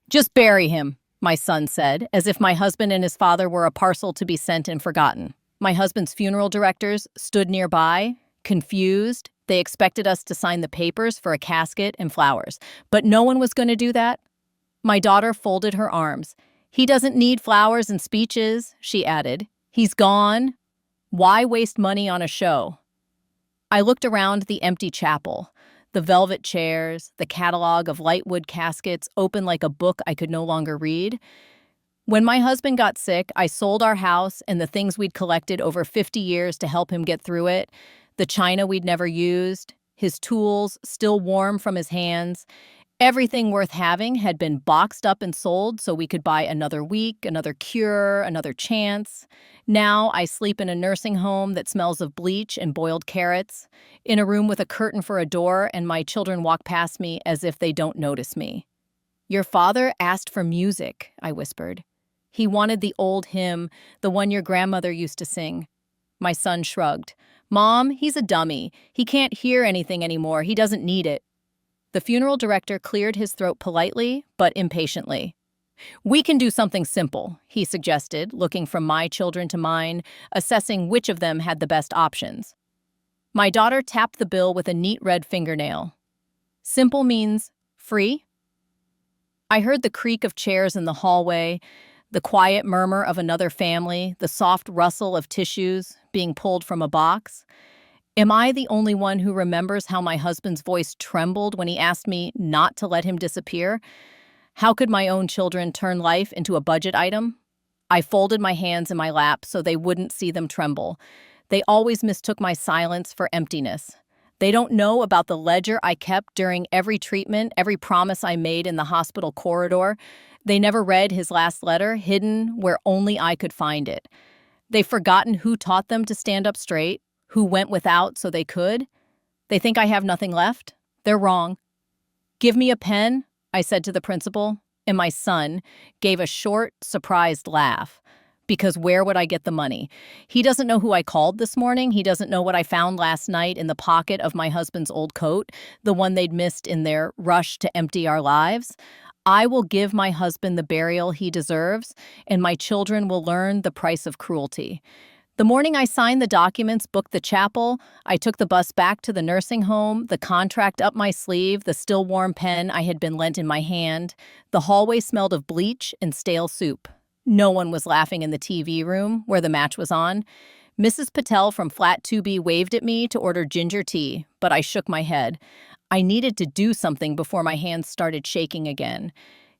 Just bury him, my son said, as if my husband and his father were a parcel to be sent and forgotten. My husband's funeral directors stood nearby, confused. They expected us to sign the papers for a casket and flowers, but no one was going to do that. My daughter folded her arms. He doesn't need flowers and speeches, she added. He's gone. Why waste money on a show? I looked around the empty chapel, the velvet chairs, the catalog of lightwood caskets open like a book I could no longer read. When my husband got sick, I sold our house and the things we'd collected over 50 years to help him get through it, the china we'd never used, his tools still warm from his hands. Everything worth having had been boxed up and sold so we could buy another week, another cure, another chance. Now I sleep in a nursing home that smells of bleach and boiled carrots, in a room with a curtain for a door, and my children walk past me as if they don't notice me. "Your father asked for music," I whispered. "He wanted the old hymn, the one your grandmother used to sing." My son shrugged. "Mom, he's a dummy. He can't hear anything anymore. He doesn't need it." The funeral director cleared his throat politely, but impatiently. "We can do something simple," he suggested, looking from my children to mine, assessing which of them had the best options. My daughter tapped the bill with a neat red fingernail. "Simple means free?" I heard the creak of chairs in the hallway, the quiet murmur of another family, the soft rustle of tissues being pulled from a box. Am I the only one who remembers how my husband's voice trembled when he asked me not to let him disappear? How could my own children turn life into a budget item? I folded my hands in my lap so they wouldn't see them tremble. They always mistook my silence for emptiness. They don't know about the ledger I kept during every treatment, every promise I made in the hospital corridor. They never read his last letter, hidden where only I could find it. They've forgotten who taught them to stand up straight, who went without so they could. They think I have nothing left. They're wrong. "Give me a pen," I said to the principal, and my son gave a short, surprised laugh. Because where would I get the money? He doesn't know who I called this morning. He doesn't know what I found last night in the pocket of my husband's old coat, the one they'd missed in their rush to empty our lives. I will give my husband the burial he deserves, and my children will learn the price of cruelty. The morning I signed the documents, booked the chapel, I took the bus back to the nursing home, the contract up my sleeve, the still warm pen I had been lent in my hand. The hallway smelled of bleach and stale soup. No one was laughing in the TV room where the match was on. Mrs. Patel from Flat 2B waved at me to order ginger tea, but I shook my head. I needed to do something before my hands started shaking again.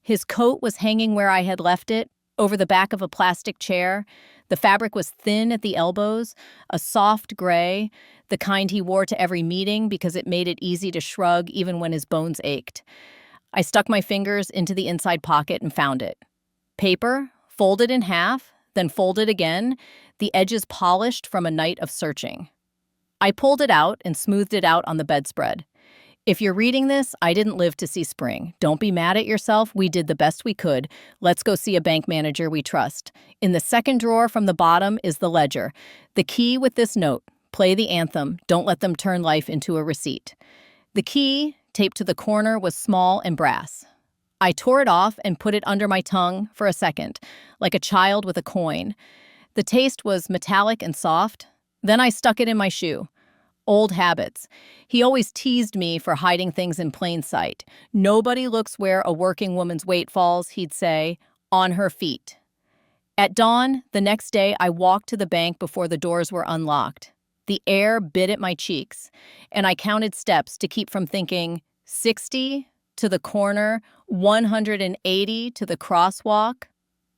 His coat was hanging where I had left it, over the back of a plastic chair. The fabric was thin at the elbows, a soft gray, the kind he wore to every meeting because it made it easy to shrug even when his bones ached. I stuck my fingers into the inside pocket and found it. Paper, folded in half, then folded again, the edges polished from a night of searching. I pulled it out and smoothed it out on the bedspread. If you're reading this, I didn't live to see spring. Don't be mad at yourself. We did the best we could. Let's go see a bank manager we trust. In the second drawer from the bottom is the ledger. The key with this note: play the anthem. Don't let them turn life into a receipt. The key, taped to the corner, was small and brass. I tore it off and put it under my tongue for a second, like a child with a coin. The taste was metallic and soft. Then I stuck it in my shoe. Old habits. He always teased me for hiding things in plain sight. "Nobody looks where a working woman's weight falls," he'd say, "on her feet." At dawn, the next day, I walked to the bank before the doors were unlocked. The air bit at my cheeks, and I counted steps to keep from thinking, 60 to the corner, 180 to the crosswalk,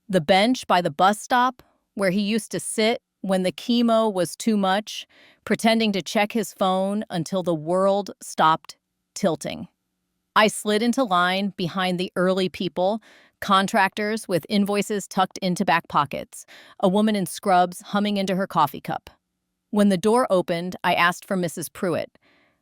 the bench by the bus stop where he used to sit when the chemo was too much, pretending to check his phone until the world stopped tilting. I slid into line behind the early people, contractors with invoices tucked into back pockets, a woman in scrubs humming into her coffee cup. When the door opened, I asked for Mrs. Pruitt.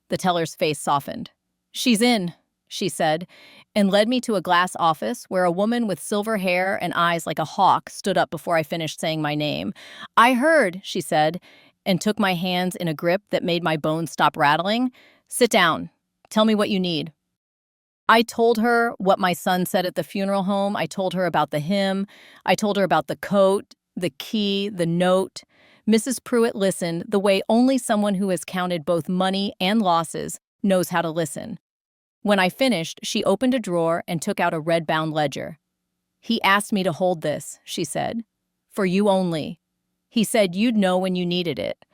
The teller's face softened. "She's in," she said, and led me to a glass office where a woman with silver hair and eyes like a hawk stood up before I finished saying my name. "I heard," she said, and took my hands in a grip that made my bones stop rattling. "Sit down. Tell me what you need." I told her what my son said at the funeral home. I told her about the hymn. I told her about the coat, the key, the note. Mrs. Pruitt listened the way only someone who has counted both money and losses knows how to listen. When I finished, she opened a drawer and took out a red-bound ledger. "He asked me to hold this," she said. "For you only. He said you'd know when you needed it."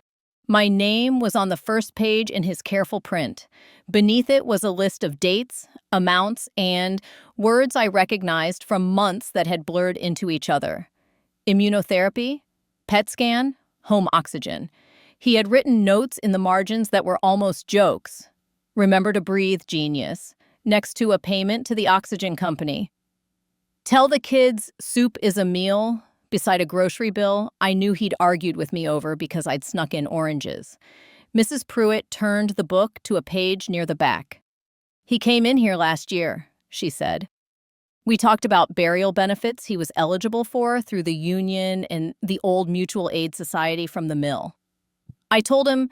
My name was on the first page in his careful print. Beneath it was a list of dates, amounts, and words I recognized from months that had blurred into each other. Immunotherapy, PET scan, home oxygen. He had written notes in the margins that were almost jokes. "Remember to breathe, genius," next to a payment to the oxygen company. "Tell the kids soup is a meal," beside a grocery bill I knew he'd argued with me over because I'd snuck in oranges. Mrs. Pruitt turned the book to a page near the back. "He came in here last year," she said. "We talked about burial benefits he was eligible for through the union and the old mutual aid society from the mill. I told him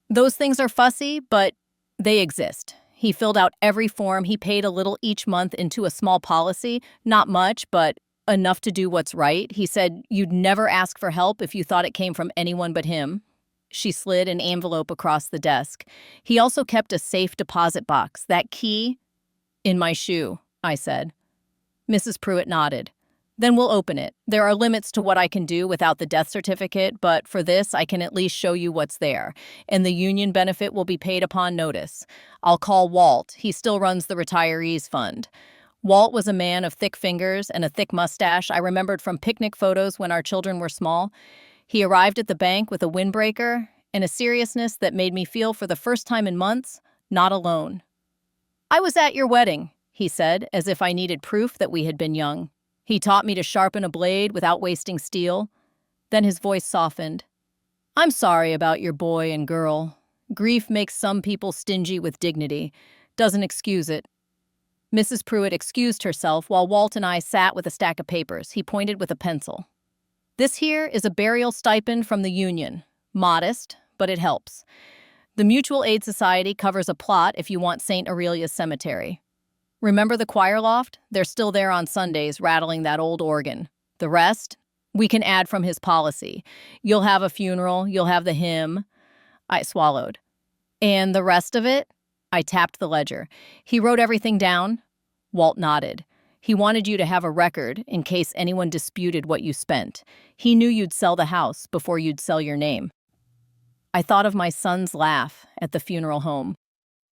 those things are fussy, but they exist. He filled out every form. He paid a little each month into a small policy, not much, but enough to do what's right. He said you'd never ask for help if you thought it came from anyone but him." She slid an envelope across the desk. "He also kept a safe deposit box. That key in my shoe," I said. Mrs. Pruitt nodded. "Then we'll open it. There are limits to what I can do without the death certificate, but for this I can at least show you what's there, and the union benefit will be paid upon notice. I'll call Walt. He still runs the retirees fund." Walt was a man of thick fingers and a thick mustache I remembered from picnic photos when our children were small. He arrived at the bank with a windbreaker and a seriousness that made me feel for the first time in months, not alone. "I was at your wedding," he said, as if I needed proof that we had been young. He taught me to sharpen a blade without wasting steel. Then his voice softened. "I'm sorry about your boy and girl. Grief makes some people stingy with dignity. Doesn't excuse it." Mrs. Pruitt excused herself while Walt and I sat with a stack of papers. He pointed with a pencil. "This here is a burial stipend from the union. Modest, but it helps. The Mutual Aid Society covers a plot if you want St. Aurelia's Cemetery. Remember the choir loft? They're still there on Sundays rattling that old organ. The rest, we can add from his policy. You'll have a funeral, you'll have the hymn." I swallowed. "And the rest of it?" I tapped the ledger. "He wrote everything down?" Walt nodded. "He wanted you to have a record in case anyone disputed what you spent. He knew you'd sell the house before you'd sell your name." I thought of my son's laugh at the funeral home.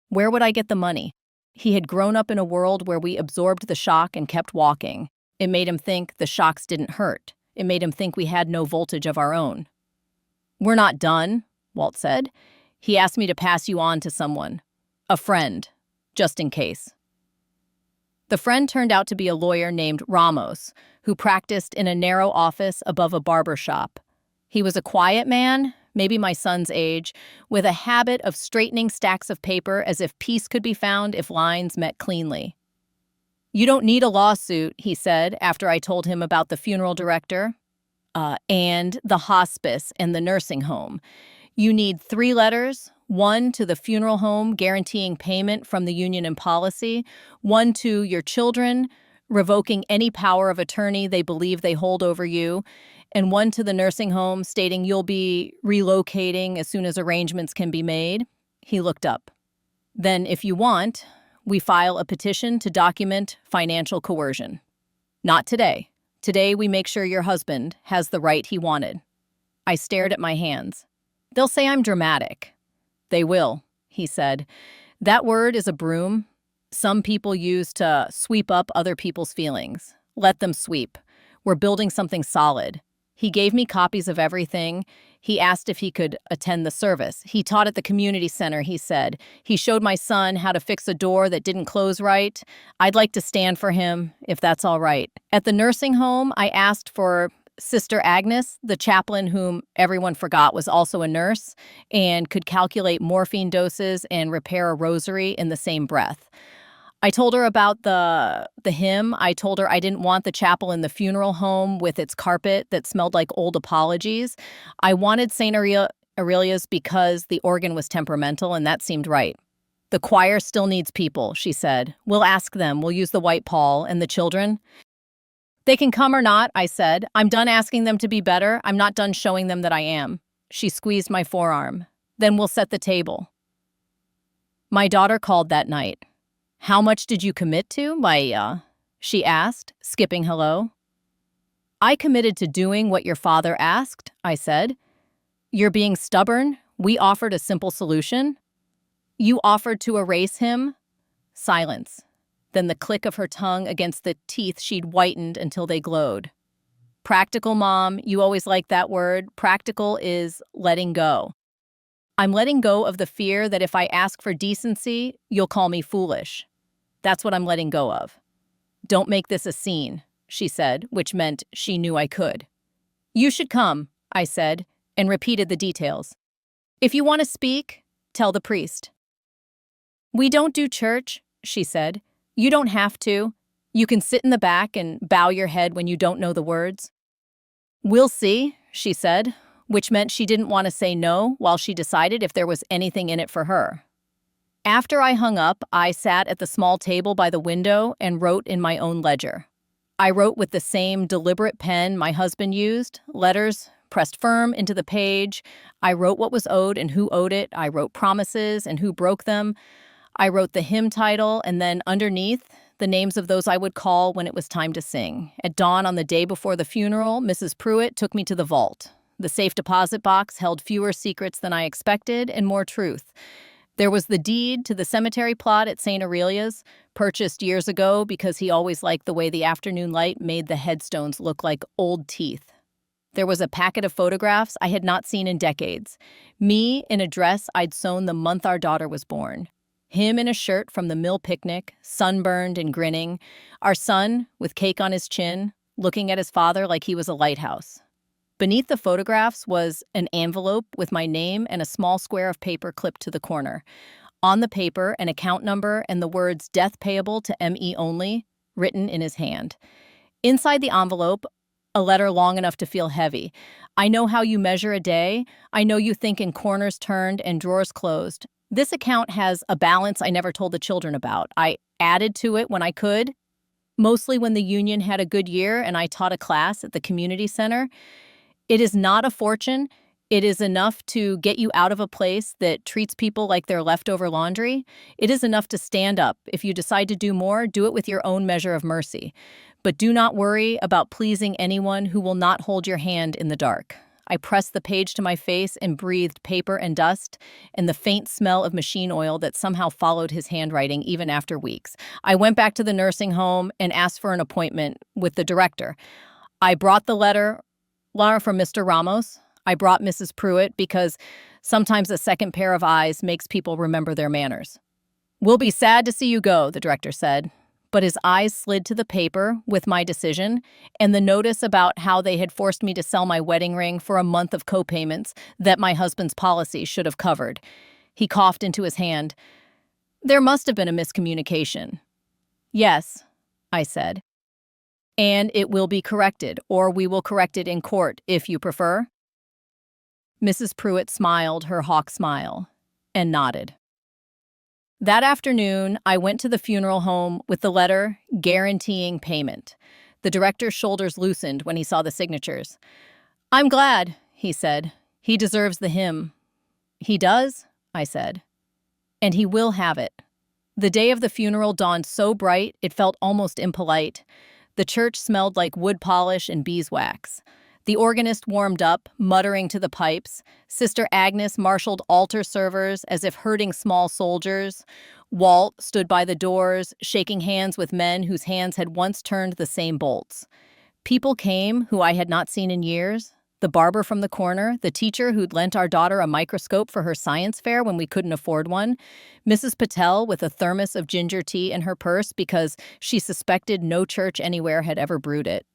Where would I get the money? He had grown up in a world where we absorbed the shock and kept walking. It made him think the shocks didn't hurt. It made him think we had no voltage of our own. "We're not done," Walt said. "He asked me to pass you on to someone. A friend, just in case." The friend turned out to be a lawyer named Ramos, who practiced in a narrow office above a barber shop. He was a quiet man, maybe my son's age, with a habit of straightening stacks of paper as if peace could be found if lines met cleanly. "You don't need a lawsuit," he said after I told him about the funeral director, and the hospice and the nursing home. "You need 3 letters, 1 to the funeral home guaranteeing payment from the union and policy, 1 to your children, revoking any power of attorney they believe they hold over you, and 1 to the nursing home stating you'll be relocating as soon as arrangements can be made." He looked up. "Then, if you want, we file a petition to document financial coercion." "Not today. Today we make sure your husband has the right he wanted." I stared at my hands. "They'll say I'm dramatic." "They will," he said. "That word is a broom some people use to sweep up other people's feelings. Let them sweep. We're building something solid." He gave me copies of everything. He asked if he could attend the service. He taught at the community center, he said. He showed my son how to fix a door that didn't close right. I'd like to stand for him, if that's all right. At the nursing home, I asked for Sister Agnes, the chaplain whom everyone forgot was also a nurse, and could calculate morphine doses and repair a rosary in the same breath. I told her about the hymn. I told her I didn't want the chapel in the funeral home with its carpet that smelled like old apologies. I wanted St. Aurelia's because the organ was temperamental, and that seemed right. The choir still needs people, she said. We'll ask them. We'll use the white pall. And the children? They can come or not, I said. I'm done asking them to be better. I'm not done showing them that I am. She squeezed my forearm. Then we'll set the table. My daughter called that night. How much did you commit to, Maya? She asked, skipping hello. I committed to doing what your father asked, I said. You're being stubborn. We offered a simple solution. You offered to erase him? Silence. Then the click of her tongue against the teeth she'd whitened until they glowed. Practical, Mom. You always liked that word. Practical is letting go. I'm letting go of the fear that if I ask for decency, you'll call me foolish. That's what I'm letting go of. Don't make this a scene, she said, which meant she knew I could. You should come, I said, and repeated the details. If you want to speak, tell the priest. We don't do church, she said. You don't have to. You can sit in the back and bow your head when you don't know the words. We'll see, she said, which meant she didn't want to say no while she decided if there was anything in it for her. After I hung up, I sat at the small table by the window and wrote in my own ledger. I wrote with the same deliberate pen my husband used, letters pressed firm into the page. I wrote what was owed and who owed it. I wrote promises and who broke them. I wrote the hymn title and then underneath, the names of those I would call when it was time to sing. At dawn on the day before the funeral, Mrs. Pruitt took me to the vault. The safe deposit box held fewer secrets than I expected and more truth. There was the deed to the cemetery plot at St. Aurelia's, purchased years ago because he always liked the way the afternoon light made the headstones look like old teeth. There was a packet of photographs I had not seen in decades. Me in a dress I'd sewn the month our daughter was born. Him in a shirt from the mill picnic, sunburned and grinning. Our son, with cake on his chin, looking at his father like he was a lighthouse. Beneath the photographs was an envelope with my name and a small square of paper clipped to the corner. On the paper, an account number and the words "death payable to M.E. only" written in his hand. Inside the envelope, a letter long enough to feel heavy. I know how you measure a day. I know you think in corners turned and drawers closed. This account has a balance I never told the children about. I added to it when I could, mostly when the union had a good year and I taught a class at the community center. It is not a fortune. It is enough to get you out of a place that treats people like they're leftover laundry. It is enough to stand up. If you decide to do more, do it with your own measure of mercy. But do not worry about pleasing anyone who will not hold your hand in the dark. I pressed the page to my face and breathed paper and dust and the faint smell of machine oil that somehow followed his handwriting even after weeks. I went back to the nursing home and asked for an appointment with the director. I brought the letter from Mr. Ramos. I brought Mrs. Pruitt because sometimes a second pair of eyes makes people remember their manners. We'll be sad to see you go, the director said. But his eyes slid to the paper with my decision and the notice about how they had forced me to sell my wedding ring for a month of co-payments that my husband's policy should have covered. He coughed into his hand. There must have been a miscommunication. Yes, I said. And it will be corrected, or we will correct it in court, if you prefer. Mrs. Pruitt smiled her hawk smile and nodded. That afternoon, I went to the funeral home with the letter guaranteeing payment. The director's shoulders loosened when he saw the signatures. I'm glad, he said. He deserves the hymn. He does, I said. And he will have it. The day of the funeral dawned so bright it felt almost impolite. The church smelled like wood polish and beeswax. The organist warmed up, muttering to the pipes. Sister Agnes marshaled altar servers as if herding small soldiers. Walt stood by the doors, shaking hands with men whose hands had once turned the same bolts. People came who I had not seen in years. The barber from the corner, the teacher who'd lent our daughter a microscope for her science fair when we couldn't afford one, Mrs. Patel with a thermos of ginger tea in her purse because she suspected no church anywhere had ever brewed it.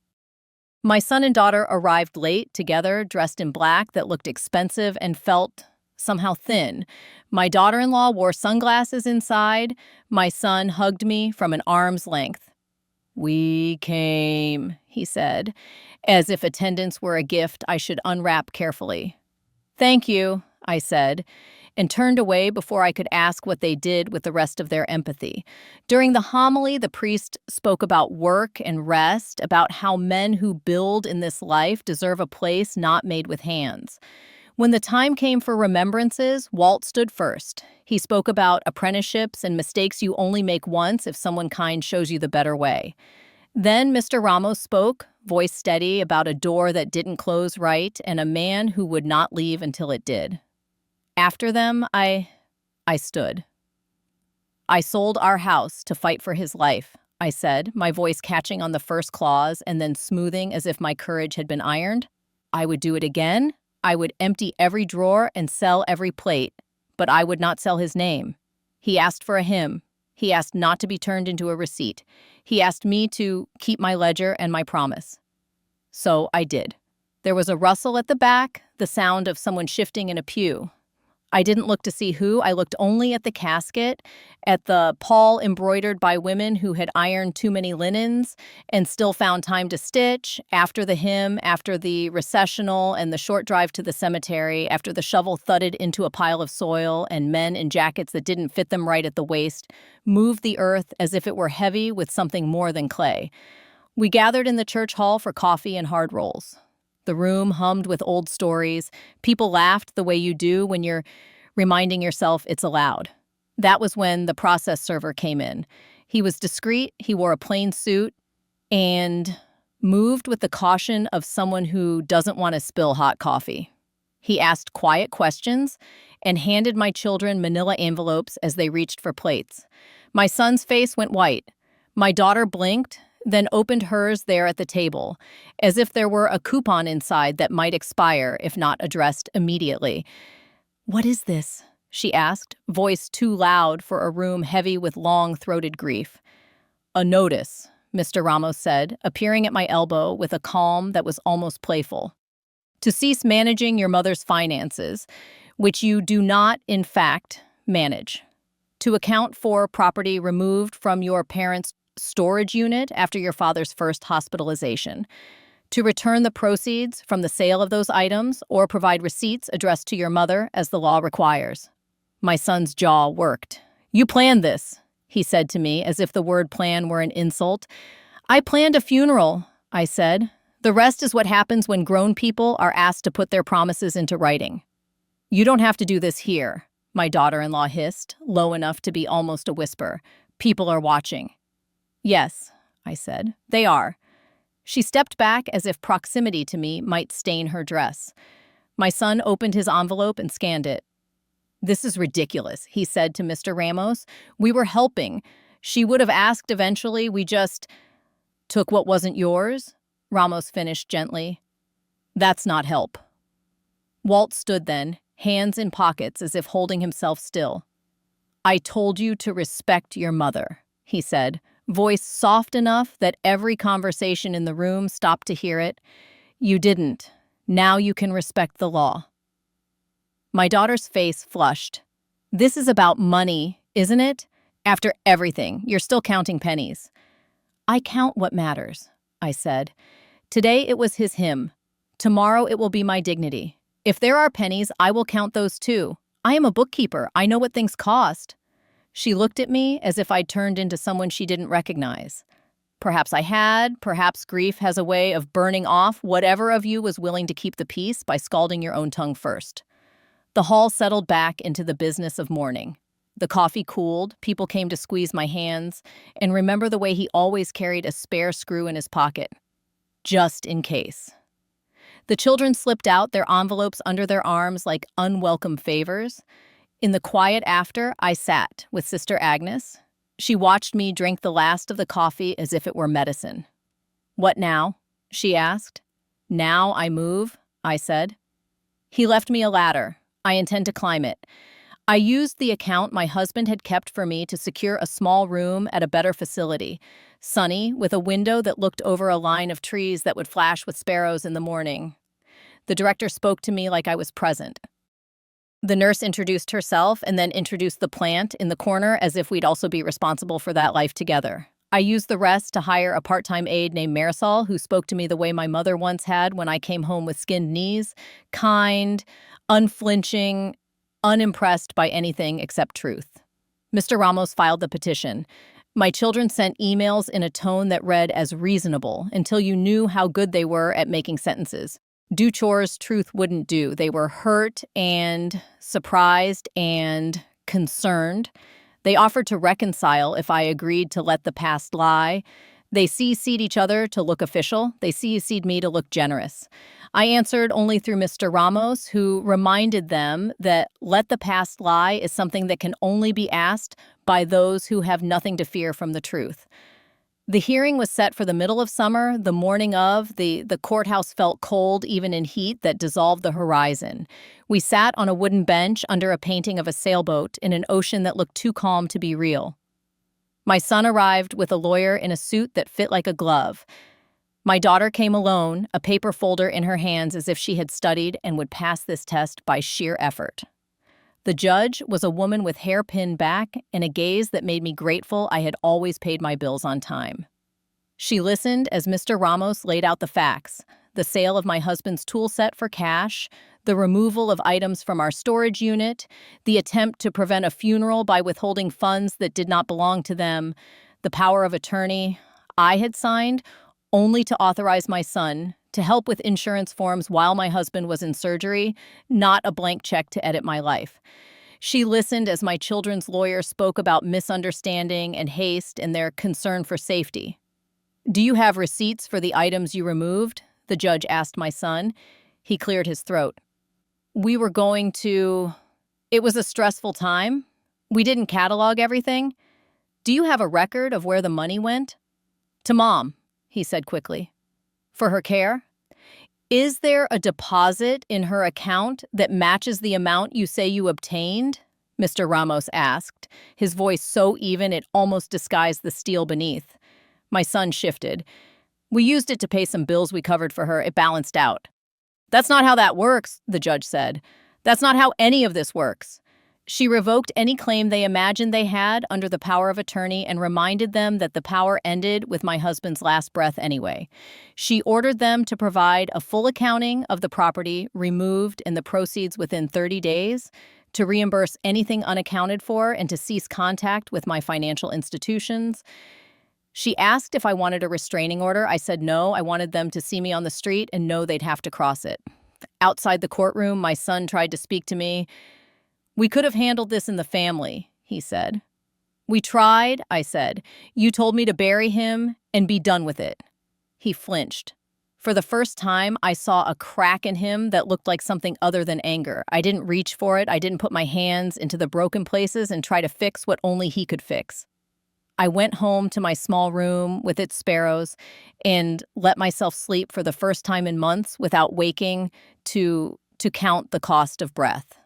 My son and daughter arrived late, together, dressed in black that looked expensive and felt somehow thin. My daughter-in-law wore sunglasses inside. My son hugged me from an arm's length. We came, he said, as if attendance were a gift I should unwrap carefully. Thank you, I said, and turned away before I could ask what they did with the rest of their empathy. During the homily, the priest spoke about work and rest, about how men who build in this life deserve a place not made with hands. When the time came for remembrances, Walt stood first. He spoke about apprenticeships and mistakes you only make once if someone kind shows you the better way. Then Mr. Ramos spoke, voice steady, about a door that didn't close right and a man who would not leave until it did. After them, I stood. "I sold our house to fight for his life," I said, my voice catching on the first clause and then smoothing as if my courage had been ironed. "I would do it again. I would empty every drawer and sell every plate, but I would not sell his name. He asked for a hymn. He asked not to be turned into a receipt. He asked me to keep my ledger and my promise. So I did." There was a rustle at the back, the sound of someone shifting in a pew. I didn't look to see who. I looked only at the casket, at the pall embroidered by women who had ironed too many linens and still found time to stitch, after the hymn, after the recessional and the short drive to the cemetery, after the shovel thudded into a pile of soil and men in jackets that didn't fit them right at the waist moved the earth as if it were heavy with something more than clay. We gathered in the church hall for coffee and hard rolls. The room hummed with old stories. People laughed the way you do when you're reminding yourself it's allowed. That was when the process server came in. He was discreet, he wore a plain suit, and moved with the caution of someone who doesn't want to spill hot coffee. He asked quiet questions and handed my children manila envelopes as they reached for plates. My son's face went white. My daughter blinked, then opened hers there at the table, as if there were a coupon inside that might expire if not addressed immediately. "What is this?" she asked, voice too loud for a room heavy with long-throated grief. "A notice," Mr. Ramos said, appearing at my elbow with a calm that was almost playful. "To cease managing your mother's finances, which you do not, in fact, manage. To account for property removed from your parents' storage unit after your father's first hospitalization. To return the proceeds from the sale of those items or provide receipts addressed to your mother as the law requires." My son's jaw worked. "You planned this," he said to me as if the word plan were an insult. "I planned a funeral," I said. "The rest is what happens when grown people are asked to put their promises into writing." "You don't have to do this here," my daughter-in-law hissed, low enough to be almost a whisper. "People are watching." "Yes," I said, "they are." She stepped back as if proximity to me might stain her dress. My son opened his envelope and scanned it. "This is ridiculous," he said to Mr. Ramos. "We were helping. She would have asked eventually. We just took what wasn't yours," Ramos finished gently. "That's not help." Walt stood then, hands in pockets as if holding himself still. "I told you to respect your mother," he said, voice soft enough that every conversation in the room stopped to hear it. "You didn't. Now you can respect the law." My daughter's face flushed. "This is about money, isn't it? After everything, you're still counting pennies." "I count what matters," I said. "Today it was his hymn. Tomorrow it will be my dignity. If there are pennies, I will count those too. I am a bookkeeper. I know what things cost." She looked at me as if I'd turned into someone she didn't recognize. Perhaps I had. Perhaps grief has a way of burning off whatever of you was willing to keep the peace by scalding your own tongue first. The hall settled back into the business of mourning. The coffee cooled, people came to squeeze my hands, and remember the way he always carried a spare screw in his pocket. Just in case. The children slipped out, their envelopes under their arms like unwelcome favors. In the quiet after, I sat with Sister Agnes. She watched me drink the last of the coffee as if it were medicine. "What now?" she asked. "Now I move," I said. He left me a ladder. I intend to climb it. I used the account my husband had kept for me to secure a small room at a better facility, sunny, with a window that looked over a line of trees that would flash with sparrows in the morning. The director spoke to me like I was present. The nurse introduced herself and then introduced the plant in the corner as if we'd also be responsible for that life together. I used the rest to hire a part-time aide named Marisol, who spoke to me the way my mother once had when I came home with skinned knees, kind, unflinching. unimpressed by anything except truth. Mr. Ramos filed the petition. My children sent emails in a tone that read as reasonable until you knew how good they were at making sentences. Do chores truth wouldn't do. They were hurt and surprised and concerned. They offered to reconcile if I agreed to let the past lie. They CC'd each other to look official. They CC'd me to look generous. I answered only through Mr. Ramos, who reminded them that let the past lie is something that can only be asked by those who have nothing to fear from the truth. The hearing was set for the middle of summer. The morning of, the courthouse felt cold even in heat that dissolved the horizon. We sat on a wooden bench under a painting of a sailboat in an ocean that looked too calm to be real. My son arrived with a lawyer in a suit that fit like a glove. My daughter came alone, a paper folder in her hands as if she had studied and would pass this test by sheer effort. The judge was a woman with hair pinned back and a gaze that made me grateful I had always paid my bills on time. She listened as Mr. Ramos laid out the facts: the sale of my husband's tool set for cash, the removal of items from our storage unit, the attempt to prevent a funeral by withholding funds that did not belong to them, the power of attorney I had signed only to authorize my son to help with insurance forms while my husband was in surgery, not a blank check to edit my life. She listened as my children's lawyer spoke about misunderstanding and haste and their concern for safety. Do you have receipts for the items you removed? The judge asked my son. He cleared his throat. We were going to... It was a stressful time. We didn't catalog everything. Do you have a record of where the money went? To Mom, he said quickly. For her care? Is there a deposit in her account that matches the amount you say you obtained? Mr. Ramos asked, his voice so even it almost disguised the steel beneath. My son shifted. We used it to pay some bills we covered for her. It balanced out. That's not how that works, the judge said. That's not how any of this works. She revoked any claim they imagined they had under the power of attorney and reminded them that the power ended with my husband's last breath anyway. She ordered them to provide a full accounting of the property removed and the proceeds within 30 days, to reimburse anything unaccounted for, and to cease contact with my financial institutions. She asked if I wanted a restraining order. I said no. I wanted them to see me on the street and know they'd have to cross it. Outside the courtroom, my son tried to speak to me. We could have handled this in the family, he said. We tried, I said. You told me to bury him and be done with it. He flinched. For the first time, I saw a crack in him that looked like something other than anger. I didn't reach for it. I didn't put my hands into the broken places and try to fix what only he could fix. I went home to my small room with its sparrows and let myself sleep for the first time in months without waking to count the cost of breath.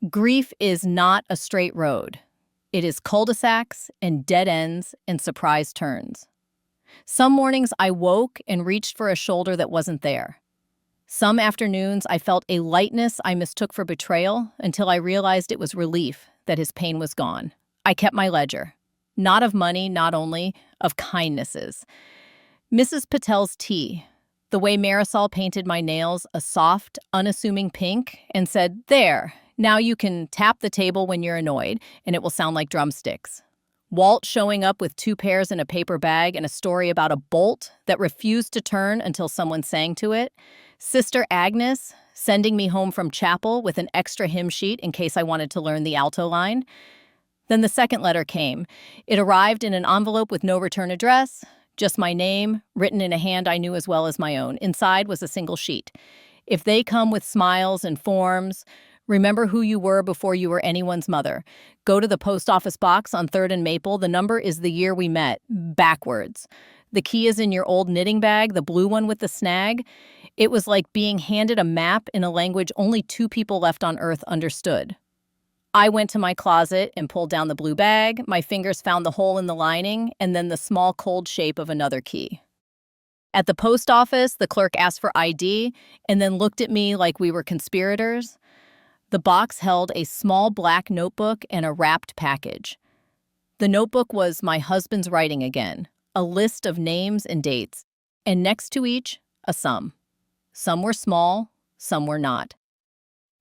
Grief is not a straight road. It is cul-de-sacs and dead ends and surprise turns. Some mornings I woke and reached for a shoulder that wasn't there. Some afternoons I felt a lightness I mistook for betrayal until I realized it was relief that his pain was gone. I kept my ledger. Not of money, not only, of kindnesses. Mrs. Patel's tea, the way Marisol painted my nails a soft, unassuming pink and said, "There, now you can tap the table when you're annoyed, and it will sound like drumsticks." Walt showing up with 2 pairs in a paper bag and a story about a bolt that refused to turn until someone sang to it. Sister Agnes sending me home from chapel with an extra hymn sheet in case I wanted to learn the alto line. Then the second letter came. It arrived in an envelope with no return address, just my name, written in a hand I knew as well as my own. Inside was a single sheet. If they come with smiles and forms, remember who you were before you were anyone's mother. Go to the post office box on 3rd and Maple. The number is the year we met, backwards. The key is in your old knitting bag, the blue one with the snag. It was like being handed a map in a language only 2 people left on Earth understood. I went to my closet and pulled down the blue bag. My fingers found the hole in the lining and then the small cold shape of another key. At the post office, the clerk asked for ID and then looked at me like we were conspirators. The box held a small black notebook and a wrapped package. The notebook was my husband's writing again, a list of names and dates, and next to each, a sum. Some were small, some were not.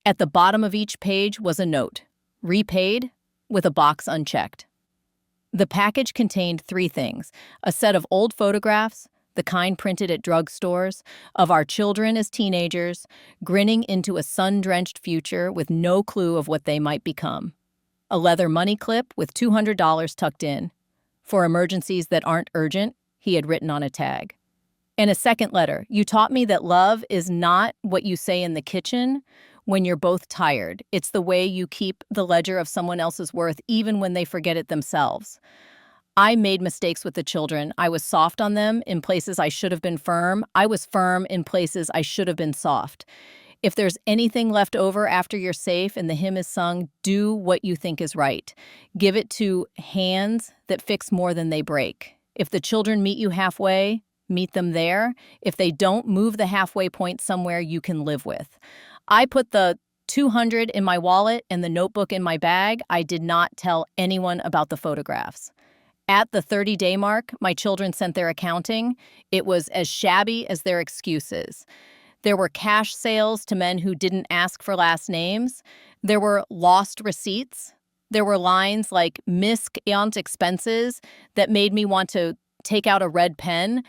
At the bottom of each page was a note, repaid, with a box unchecked. The package contained three things: a set of old photographs, the kind printed at drugstores, of our children as teenagers, grinning into a sun-drenched future with no clue of what they might become. A leather money clip with $200 tucked in. For emergencies that aren't urgent, he had written on a tag. And a second letter: you taught me that love is not what you say in the kitchen when you're both tired. It's the way you keep the ledger of someone else's worth even when they forget it themselves. I made mistakes with the children. I was soft on them in places I should have been firm. I was firm in places I should have been soft. If there's anything left over after you're safe and the hymn is sung, do what you think is right. Give it to hands that fix more than they break. If the children meet you halfway, meet them there. If they don't, move the halfway point somewhere you can live with. I put the 200 in my wallet and the notebook in my bag. I did not tell anyone about the photographs. At the 30-day mark, my children sent their accounting. It was as shabby as their excuses. There were cash sales to men who didn't ask for last names. There were lost receipts. There were lines like misc expenses that made me want to take out a red pen,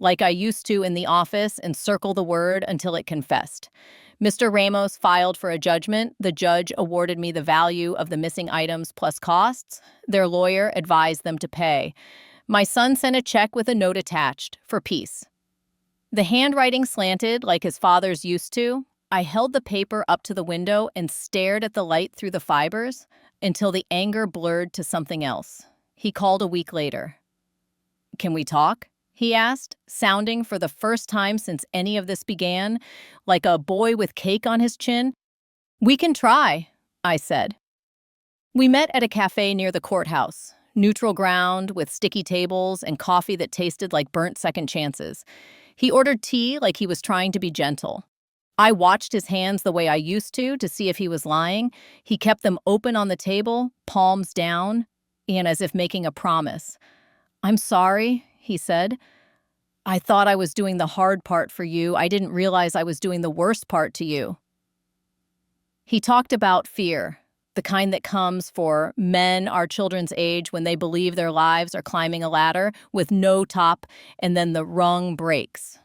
like I used to in the office, and circle the word until it confessed. Mr. Ramos filed for a judgment. The judge awarded me the value of the missing items plus costs. Their lawyer advised them to pay. My son sent a check with a note attached for peace. The handwriting slanted like his father's used to. I held the paper up to the window and stared at the light through the fibers until the anger blurred to something else. He called a week later. "Can we talk?" he asked, sounding for the first time since any of this began, like a boy with cake on his chin. "We can try," I said. We met at a cafe near the courthouse, neutral ground with sticky tables and coffee that tasted like burnt second chances. He ordered tea like he was trying to be gentle. I watched his hands the way I used to see if he was lying. He kept them open on the table, palms down, and as if making a promise. "I'm sorry," he said. "I thought I was doing the hard part for you. I didn't realize I was doing the worst part to you." He talked about fear, the kind that comes for men our children's age when they believe their lives are climbing a ladder with no top and then the rung breaks.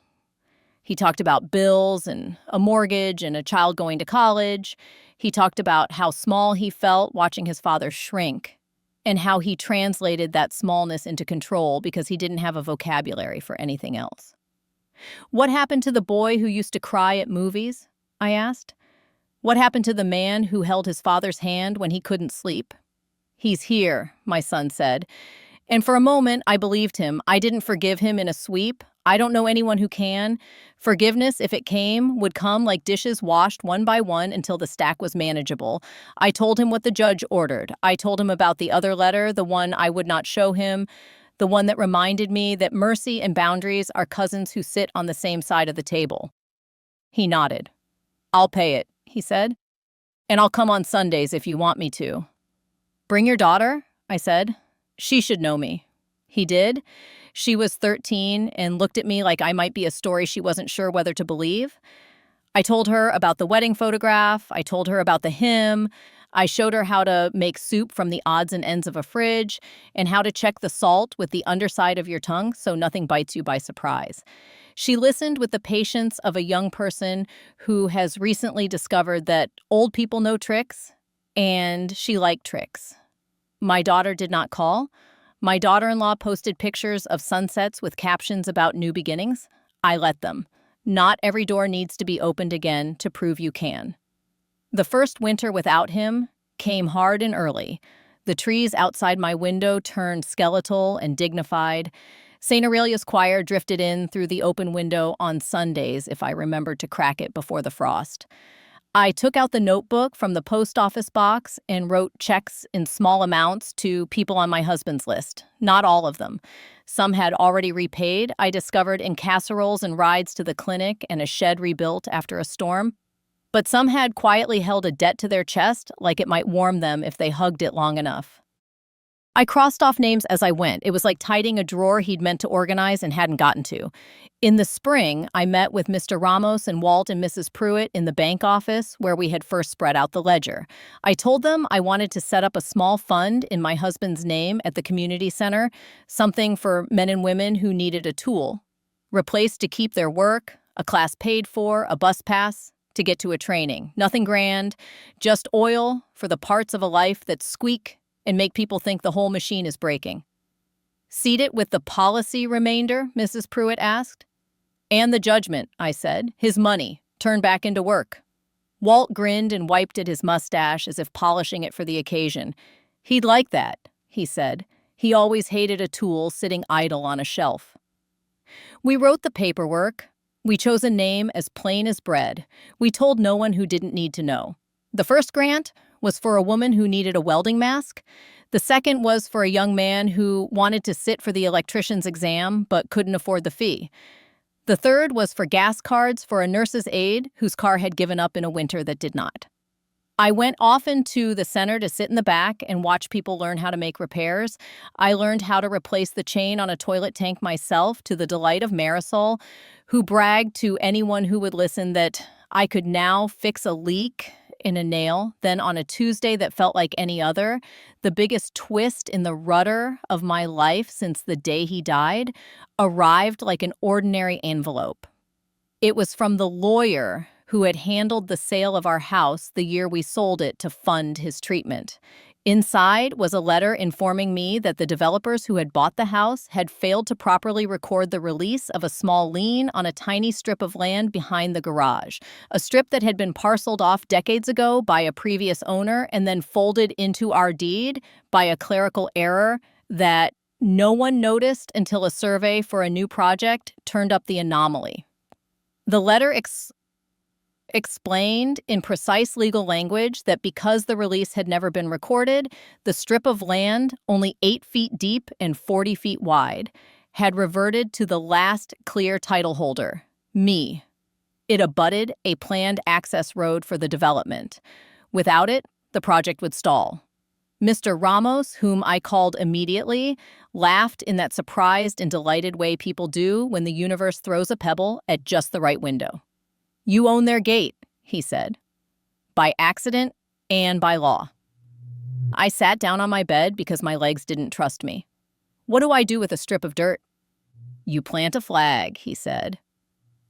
He talked about bills and a mortgage and a child going to college. He talked about how small he felt watching his father shrink, and how he translated that smallness into control because he didn't have a vocabulary for anything else. "What happened to the boy who used to cry at movies?" I asked. "What happened to the man who held his father's hand when he couldn't sleep?" "He's here," my son said. And for a moment, I believed him. I didn't forgive him in a sweep. I don't know anyone who can. Forgiveness, if it came, would come like dishes washed one by one until the stack was manageable. I told him what the judge ordered. I told him about the other letter, the one I would not show him, the one that reminded me that mercy and boundaries are cousins who sit on the same side of the table. He nodded. "I'll pay it," he said. "And I'll come on Sundays if you want me to." "Bring your daughter," I said. "She should know me." He did. She was 13 and looked at me like I might be a story she wasn't sure whether to believe. I told her about the wedding photograph. I told her about the hymn. I showed her how to make soup from the odds and ends of a fridge and how to check the salt with the underside of your tongue so nothing bites you by surprise. She listened with the patience of a young person who has recently discovered that old people know tricks, and she liked tricks. My daughter did not call. My daughter-in-law posted pictures of sunsets with captions about new beginnings. I let them. Not every door needs to be opened again to prove you can. The first winter without him came hard and early. The trees outside my window turned skeletal and dignified. St. Aurelia's choir drifted in through the open window on Sundays if I remembered to crack it before the frost. I took out the notebook from the post office box and wrote checks in small amounts to people on my husband's list. Not all of them. Some had already repaid, I discovered in casseroles and rides to the clinic and a shed rebuilt after a storm. But some had quietly held a debt to their chest like it might warm them if they hugged it long enough. I crossed off names as I went. It was like tidying a drawer he'd meant to organize and hadn't gotten to. In the spring, I met with Mr. Ramos and Walt and Mrs. Pruitt in the bank office where we had first spread out the ledger. I told them I wanted to set up a small fund in my husband's name at the community center, something for men and women who needed a tool. Replace to keep their work, a class paid for, a bus pass to get to a training. Nothing grand, just oil for the parts of a life that squeak and make people think the whole machine is breaking. Seat it with the policy remainder, Mrs. Pruitt asked. And the judgment, I said, his money, turned back into work. Walt grinned and wiped at his mustache as if polishing it for the occasion. He'd like that, he said. He always hated a tool sitting idle on a shelf. We wrote the paperwork. We chose a name as plain as bread. We told no one who didn't need to know. The first grant was for a woman who needed a welding mask. The second was for a young man who wanted to sit for the electrician's exam but couldn't afford the fee. The third was for gas cards for a nurse's aide whose car had given up in a winter that did not. I went often to the center to sit in the back and watch people learn how to make repairs. I learned how to replace the chain on a toilet tank myself, to the delight of Marisol, who bragged to anyone who would listen that I could now fix a leak in a nail. Then on a Tuesday that felt like any other, the biggest twist in the rudder of my life since the day he died arrived like an ordinary envelope. It was from the lawyer who had handled the sale of our house the year we sold it to fund his treatment. Inside was a letter informing me that the developers who had bought the house had failed to properly record the release of a small lien on a tiny strip of land behind the garage, a strip that had been parceled off decades ago by a previous owner and then folded into our deed by a clerical error that no one noticed until a survey for a new project turned up the anomaly. The letter explained in precise legal language that because the release had never been recorded, the strip of land, only 8 feet deep and 40 feet wide, had reverted to the last clear title holder, me. It abutted a planned access road for the development. Without it, the project would stall. Mr. Ramos, whom I called immediately, laughed in that surprised and delighted way people do when the universe throws a pebble at just the right window. You own their gate, he said, by accident and by law. I sat down on my bed because my legs didn't trust me. What do I do with a strip of dirt? You plant a flag, he said.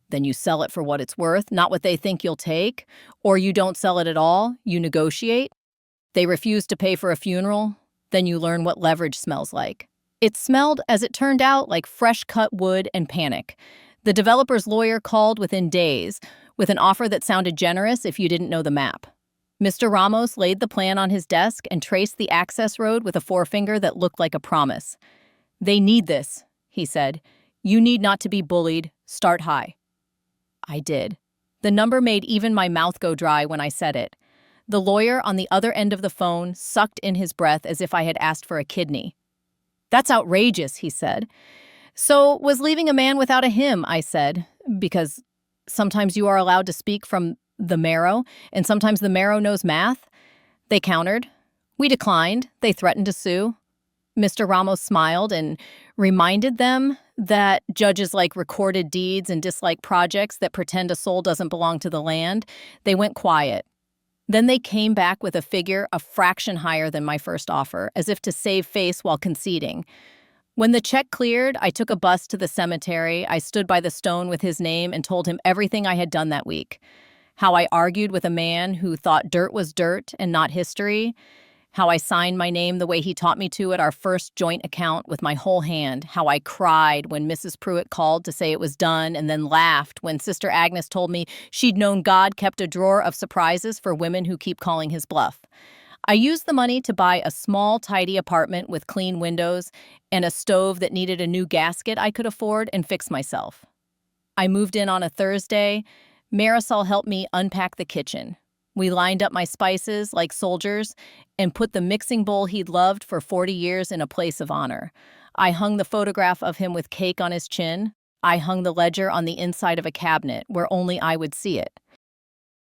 Then you sell it for what it's worth, not what they think you'll take, or you don't sell it at all, you negotiate. They refuse to pay for a funeral, then you learn what leverage smells like. It smelled, as it turned out, like fresh-cut wood and panic. The developer's lawyer called within days with an offer that sounded generous if you didn't know the map. Mr. Ramos laid the plan on his desk and traced the access road with a forefinger that looked like a promise. They need this, he said. You need not to be bullied. Start high. I did. The number made even my mouth go dry when I said it. The lawyer on the other end of the phone sucked in his breath as if I had asked for a kidney. That's outrageous, he said. So was leaving a man without a hymn, I said, because sometimes you are allowed to speak from the marrow, and sometimes the marrow knows math. They countered. We declined. They threatened to sue. Mr. Ramos smiled and reminded them that judges like recorded deeds and dislike projects that pretend a soul doesn't belong to the land. They went quiet. Then they came back with a figure a fraction higher than my first offer, as if to save face while conceding. When the check cleared, I took a bus to the cemetery. I stood by the stone with his name and told him everything I had done that week. How I argued with a man who thought dirt was dirt and not history. How I signed my name the way he taught me to at our first joint account with my whole hand. How I cried when Mrs. Pruitt called to say it was done and then laughed when Sister Agnes told me she'd known God kept a drawer of surprises for women who keep calling his bluff. I used the money to buy a small, tidy apartment with clean windows and a stove that needed a new gasket I could afford and fix myself. I moved in on a Thursday. Marisol helped me unpack the kitchen. We lined up my spices like soldiers and put the mixing bowl he'd loved for 40 years in a place of honor. I hung the photograph of him with cake on his chin. I hung the ledger on the inside of a cabinet where only I would see it.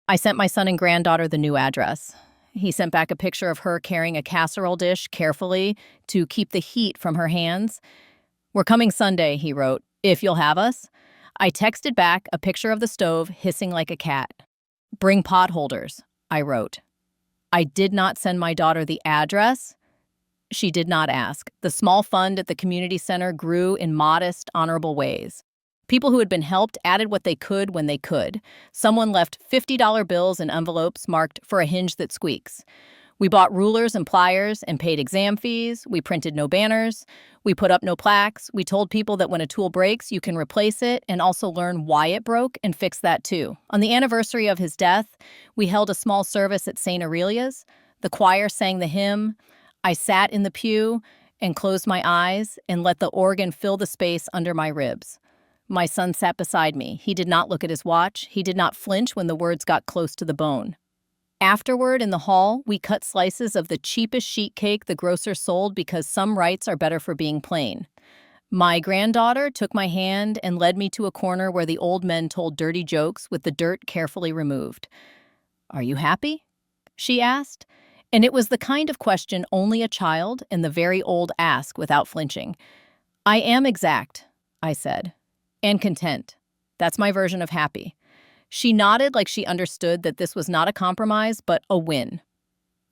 I sent my son and granddaughter the new address. He sent back a picture of her carrying a casserole dish carefully to keep the heat from her hands. "We're coming Sunday," he wrote, "if you'll have us." I texted back a picture of the stove hissing like a cat. "Bring pot holders," I wrote. I did not send my daughter the address. She did not ask. The small fund at the community center grew in modest, honorable ways. People who had been helped added what they could when they could. Someone left $50 bills in envelopes marked "for a hinge that squeaks." We bought rulers and pliers and paid exam fees. We printed no banners. We put up no plaques. We told people that when a tool breaks, you can replace it and also learn why it broke and fix that too. On the anniversary of his death, we held a small service at St. Aurelia's. The choir sang the hymn. I sat in the pew and closed my eyes and let the organ fill the space under my ribs. My son sat beside me. He did not look at his watch. He did not flinch when the words got close to the bone. Afterward, in the hall, we cut slices of the cheapest sheet cake the grocer sold because some rites are better for being plain. My granddaughter took my hand and led me to a corner where the old men told dirty jokes with the dirt carefully removed. "Are you happy?" she asked. And it was the kind of question only a child and the very old ask without flinching. "I am exact," I said. "And content. That's my version of happy." She nodded like she understood that this was not a compromise, but a win.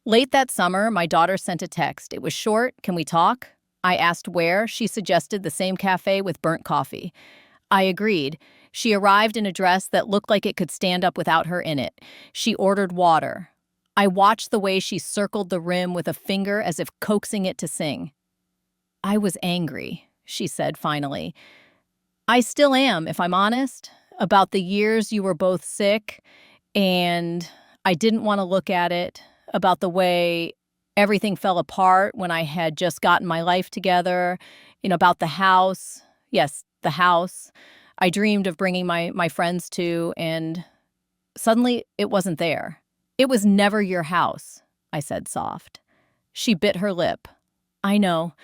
Late that summer, my daughter sent a text. It was short. "Can we talk?" I asked where. She suggested the same cafe with burnt coffee. I agreed. She arrived in a dress that looked like it could stand up without her in it. She ordered water. I watched the way she circled the rim with a finger as if coaxing it to sing. "I was angry," she said finally. "I still am, if I'm honest, about the years you were both sick, and I didn't want to look at it, about the way everything fell apart when I had just gotten my life together, about the house. Yes, the house I dreamed of bringing my friends to, and suddenly it wasn't there." "It was never your house," I said soft. She bit her lip. "I know,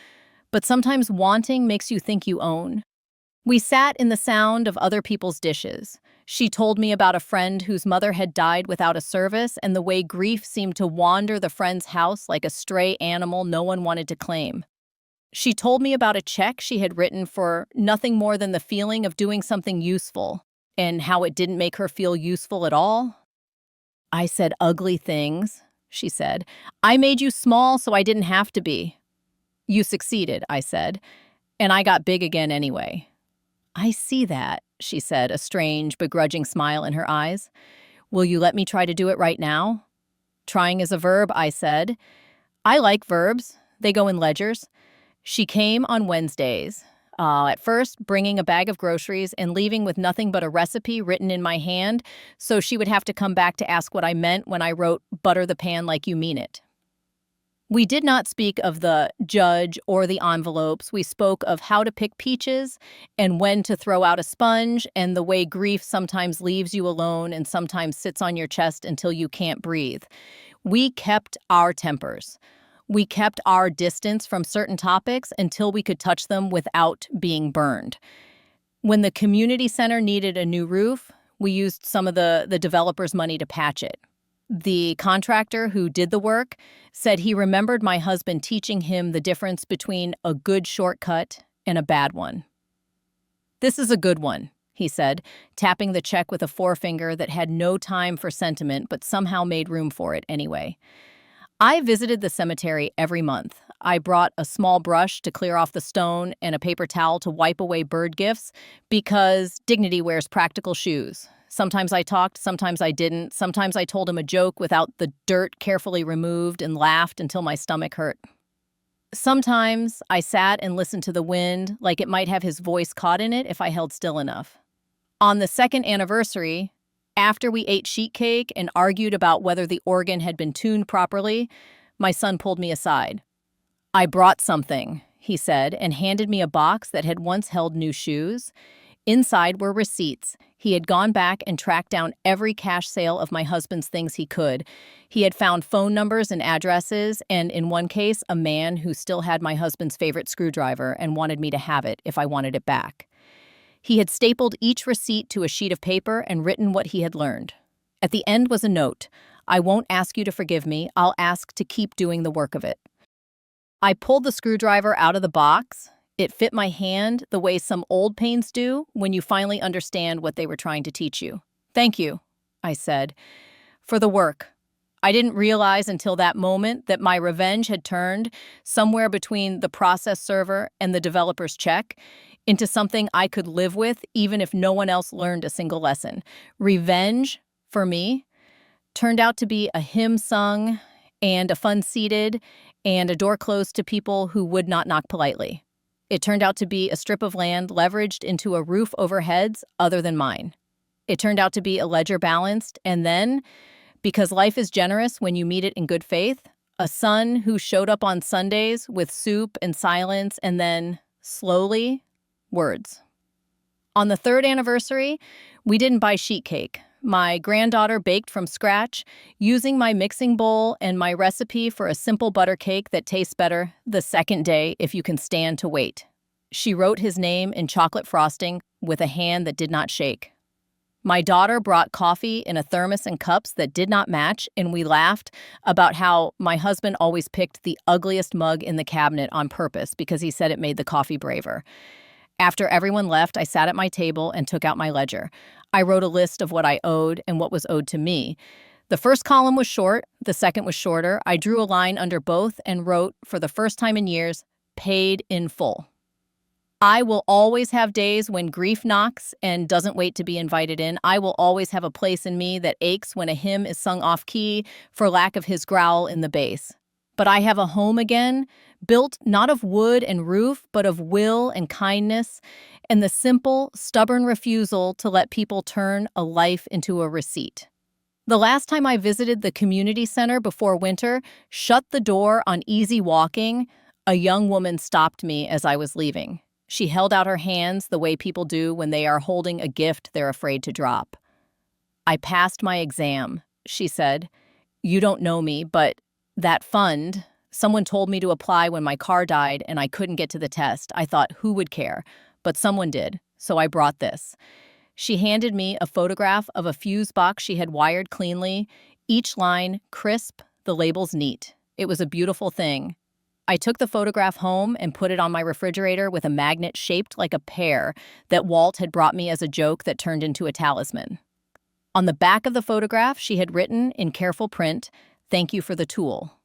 but sometimes wanting makes you think you own." We sat in the sound of other people's dishes. She told me about a friend whose mother had died without a service and the way grief seemed to wander the friend's house like a stray animal no one wanted to claim. She told me about a check she had written for nothing more than the feeling of doing something useful and how it didn't make her feel useful at all. "I said ugly things," she said. "I made you small so I didn't have to be." "You succeeded," I said, "and I got big again anyway." "I see that," she said, a strange, begrudging smile in her eyes. "Will you let me try to do it right now?" "Trying is a verb," I said. "I like verbs. They go in ledgers." She came on Wednesdays, at first bringing a bag of groceries and leaving with nothing but a recipe written in my hand, so she would have to come back to ask what I meant when I wrote "butter the pan like you mean it." We did not speak of the judge or the envelopes. We spoke of how to pick peaches and when to throw out a sponge and the way grief sometimes leaves you alone and sometimes sits on your chest until you can't breathe. We kept our tempers. We kept our distance from certain topics until we could touch them without being burned. When the community center needed a new roof, we used some of the developer's money to patch it. The contractor who did the work said he remembered my husband teaching him the difference between a good shortcut and a bad one. "This is a good one," he said, tapping the check with a forefinger that had no time for sentiment but somehow made room for it anyway. I visited the cemetery every month. I brought a small brush to clear off the stone and a paper towel to wipe away bird gifts because dignity wears practical shoes. Sometimes I talked, sometimes I didn't. Sometimes I told him a joke without the dirt carefully removed and laughed until my stomach hurt. Sometimes I sat and listened to the wind like it might have his voice caught in it if I held still enough. On the second anniversary, after we ate sheet cake and argued about whether the organ had been tuned properly, my son pulled me aside. "I brought something," he said, and handed me a box that had once held new shoes. Inside were receipts. He had gone back and tracked down every cash sale of my husband's things he could. He had found phone numbers and addresses, and in one case, a man who still had my husband's favorite screwdriver and wanted me to have it if I wanted it back. He had stapled each receipt to a sheet of paper and written what he had learned. At the end was a note. I won't ask you to forgive me. I'll ask to keep doing the work of it. I pulled the screwdriver out of the box. It fit my hand the way some old pains do when you finally understand what they were trying to teach you. Thank you, I said, for the work. I didn't realize until that moment that my revenge had turned somewhere between the process server and the developer's check into something I could live with even if no one else learned a single lesson. Revenge, for me, turned out to be a hymn sung and a fun seated and a door closed to people who would not knock politely. It turned out to be a strip of land leveraged into a roof over heads other than mine. It turned out to be a ledger balanced, and then, because life is generous when you meet it in good faith, a son who showed up on Sundays with soup and silence, and then, slowly, words. On the third anniversary, we didn't buy sheet cake. My granddaughter baked from scratch, using my mixing bowl and my recipe for a simple butter cake that tastes better the second day if you can stand to wait. She wrote his name in chocolate frosting with a hand that did not shake. My daughter brought coffee in a thermos and cups that did not match, and we laughed about how my husband always picked the ugliest mug in the cabinet on purpose because he said it made the coffee braver. After everyone left, I sat at my table and took out my ledger. I wrote a list of what I owed and what was owed to me. The first column was short, the second was shorter. I drew a line under both and wrote, for the first time in years, paid in full. I will always have days when grief knocks and doesn't wait to be invited in. I will always have a place in me that aches when a hymn is sung off key for lack of his growl in the bass. But I have a home again, built not of wood and roof, but of will and kindness, and the simple, stubborn refusal to let people turn a life into a receipt. The last time I visited the community center before winter, shut the door on easy walking, a young woman stopped me as I was leaving. She held out her hands the way people do when they are holding a gift they're afraid to drop. I passed my exam, she said. You don't know me, but that fund, someone told me to apply when my car died and I couldn't get to the test. I thought, who would care? But someone did, so I brought this. She handed me a photograph of a fuse box she had wired cleanly, each line crisp, the labels neat. It was a beautiful thing. I took the photograph home and put it on my refrigerator with a magnet shaped like a pear that Walt had brought me as a joke that turned into a talisman. On the back of the photograph, she had written in careful print, "Thank you for the tool."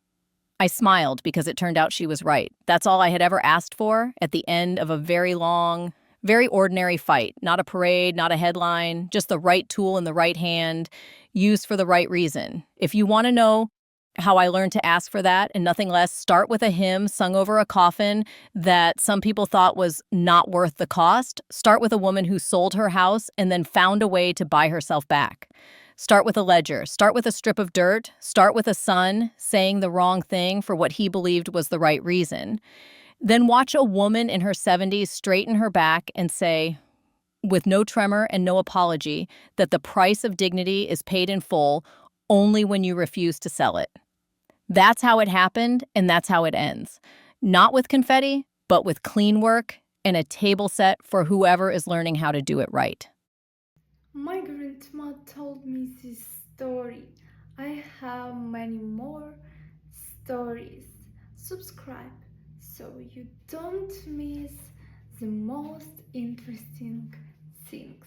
I smiled because it turned out she was right. That's all I had ever asked for at the end of a very long, very ordinary fight. Not a parade, not a headline, just the right tool in the right hand, used for the right reason. If you want to know how I learned to ask for that and nothing less, start with a hymn sung over a coffin that some people thought was not worth the cost. Start with a woman who sold her house and then found a way to buy herself back. Start with a ledger. Start with a strip of dirt. Start with a son saying the wrong thing for what he believed was the right reason. Then watch a woman in her 70s straighten her back and say, with no tremor and no apology, that the price of dignity is paid in full only when you refuse to sell it. That's how it happened, and that's how it ends. Not with confetti, but with clean work and a table set for whoever is learning how to do it right. My grandma told me this story. I have many more stories. Subscribe so you don't miss the most interesting things.